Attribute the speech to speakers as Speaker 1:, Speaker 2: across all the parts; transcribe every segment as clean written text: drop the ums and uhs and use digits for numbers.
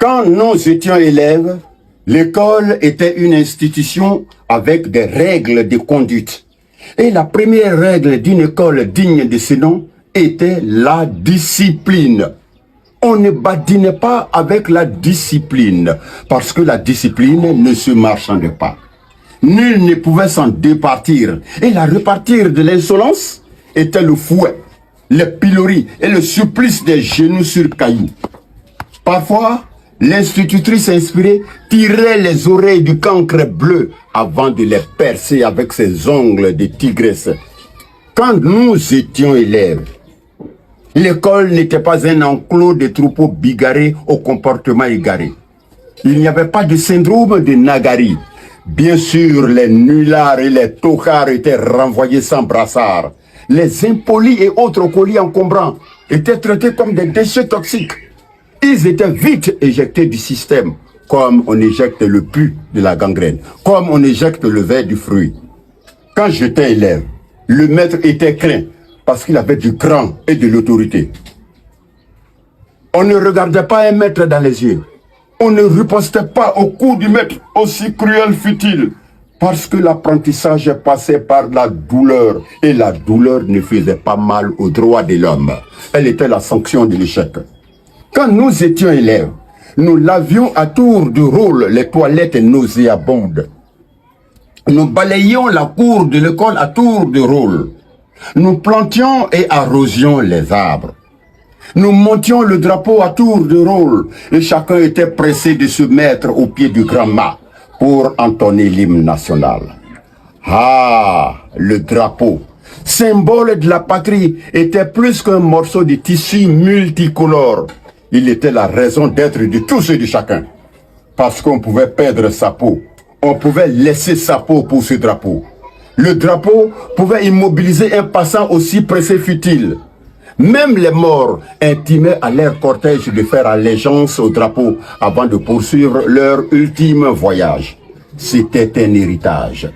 Speaker 1: Quand nous étions élèves, l'école était une institution avec des règles de conduite. Et la première règle d'une école digne de ce nom était la discipline. On ne badinait pas avec la discipline, parce que la discipline ne se marchande pas. Nul ne pouvait s'en départir. Et la repartir de l'insolence était le fouet, le pilori et le supplice des genoux sur cailloux. Parfois, l'institutrice inspirée tirait les oreilles du cancre bleu avant de les percer avec ses ongles de tigresse. Quand nous étions élèves, l'école n'était pas un enclos de troupeaux bigarrés au comportement égaré. Il n'y avait pas de syndrome de Nagari. Bien sûr, les nullards et les tochards étaient renvoyés sans brassard. Les impolis et autres colis encombrants étaient traités comme des déchets toxiques. Ils étaient vite éjectés du système, comme on éjecte le pus de la gangrène, comme on éjecte le verre du fruit. Quand j'étais élève, le maître était craint parce qu'il avait du cran et de l'autorité. On ne regardait pas un maître dans les yeux. On ne ripostait pas au coup du maître, aussi cruel fut-il, parce que l'apprentissage passait par la douleur, et la douleur ne faisait pas mal aux droits de l'homme. Elle était la sanction de l'échec. Quand nous étions élèves, nous lavions à tour de rôle les toilettes nauséabondes. Nous balayions la cour de l'école à tour de rôle. Nous plantions et arrosions les arbres. Nous montions le drapeau à tour de rôle et chacun était pressé de se mettre au pied du grand mât pour entonner l'hymne national. Ah, le drapeau, symbole de la patrie, était plus qu'un morceau de tissu multicolore. Il était la raison d'être de tous et de chacun. Parce qu'on pouvait perdre sa peau, on pouvait laisser sa peau pour ce drapeau. Le drapeau pouvait immobiliser un passant aussi pressé fut-il. Même les morts intimaient à leur cortège de faire allégeance au drapeau avant de poursuivre leur ultime voyage. C'était un héritage.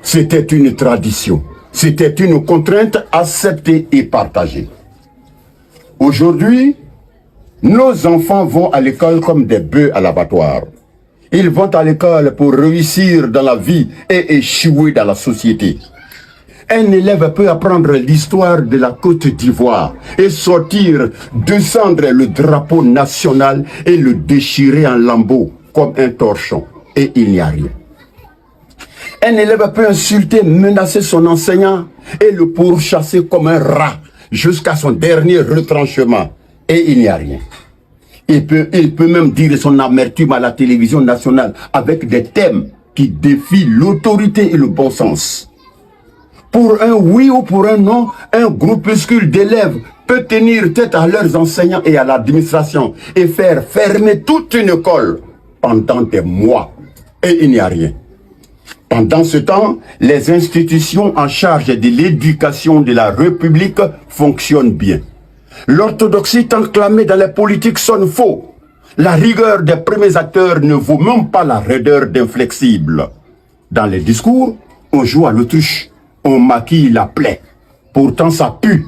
Speaker 1: C'était une tradition. C'était une contrainte acceptée et partagée. Aujourd'hui, nos enfants vont à l'école comme des bœufs à l'abattoir. Ils vont à l'école pour réussir dans la vie et échouer dans la société. Un élève peut apprendre l'histoire de la Côte d'Ivoire et sortir, descendre le drapeau national et le déchirer en lambeaux comme un torchon. Et il n'y a rien. Un élève peut insulter, menacer son enseignant et le pourchasser comme un rat jusqu'à son dernier retranchement. Et il n'y a rien. Il peut même dire son amertume à la télévision nationale avec des thèmes qui défient l'autorité et le bon sens. Pour un oui ou pour un non, un groupuscule d'élèves peut tenir tête à leurs enseignants et à l'administration et faire fermer toute une école pendant des mois. Et il n'y a rien. Pendant ce temps, les institutions en charge de l'éducation de la République fonctionnent bien. L'orthodoxie tant clamée dans les politiques sonne faux. La rigueur des premiers acteurs ne vaut même pas la raideur d'inflexibles. Dans les discours, on joue à l'autruche. On maquille la plaie. Pourtant, ça pue.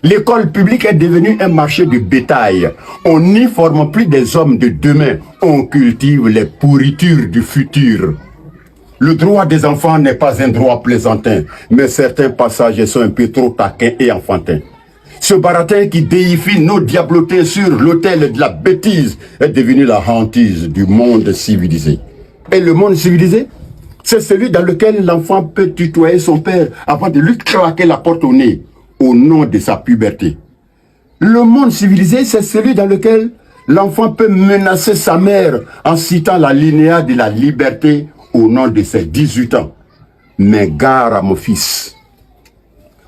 Speaker 1: L'école publique est devenue un marché de bétail. On n'y forme plus des hommes de demain. On cultive les pourritures du futur. Le droit des enfants n'est pas un droit plaisantin, mais certains passages sont un peu trop taquins et enfantins. Ce baratin qui déifie nos diablotés sur l'autel de la bêtise est devenu la hantise du monde civilisé. Et le monde civilisé, c'est celui dans lequel l'enfant peut tutoyer son père avant de lui claquer la porte au nez, au nom de sa puberté. Le monde civilisé, c'est celui dans lequel l'enfant peut menacer sa mère en citant la linéa de la liberté au nom de ses 18 ans. Mais gare à mon fils.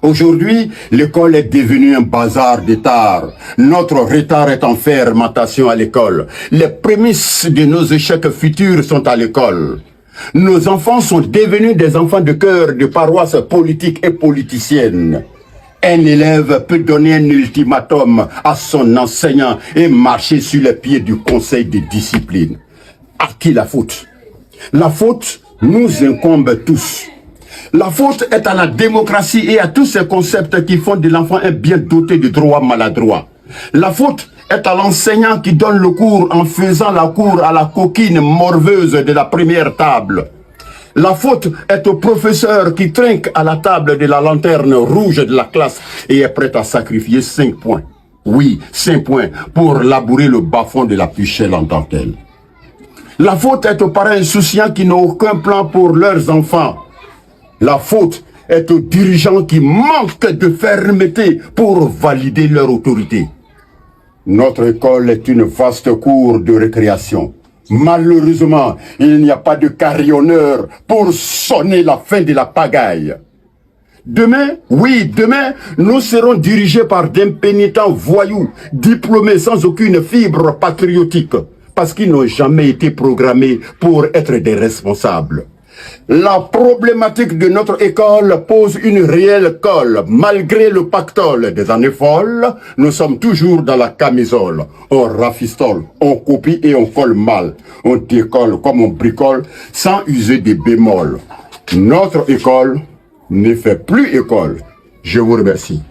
Speaker 1: Aujourd'hui, l'école est devenue un bazar de tard. Notre retard est en fermentation à l'école. Les prémices de nos échecs futurs sont à l'école. Nos enfants sont devenus des enfants de cœur de paroisse politique et politicienne. Un élève peut donner un ultimatum à son enseignant et marcher sur les pieds du conseil de discipline. À qui la faute? La faute nous incombe tous. La faute est à la démocratie et à tous ces concepts qui font de l'enfant un bien doté de droits maladroits. La faute est à l'enseignant qui donne le cours en faisant la cour à la coquine morveuse de la première table. La faute est au professeur qui trinque à la table de la lanterne rouge de la classe et est prêt à sacrifier 5 points. Oui, 5 points pour labourer le bas-fond de la puchelle en dentelle. La faute est aux parents insouciants qui n'ont aucun plan pour leurs enfants. La faute est aux dirigeants qui manquent de fermeté pour valider leur autorité. Notre école est une vaste cour de récréation. Malheureusement, il n'y a pas de carillonneur pour sonner la fin de la pagaille. Demain, oui, demain, nous serons dirigés par d'impénitents voyous, diplômés sans aucune fibre patriotique, parce qu'ils n'ont jamais été programmés pour être des responsables. La problématique de notre école pose une réelle colle. Malgré le pactole des années folles, nous sommes toujours dans la camisole. On rafistole, on copie et on colle mal. On décolle comme on bricole sans user des bémols. Notre école ne fait plus école. Je vous remercie.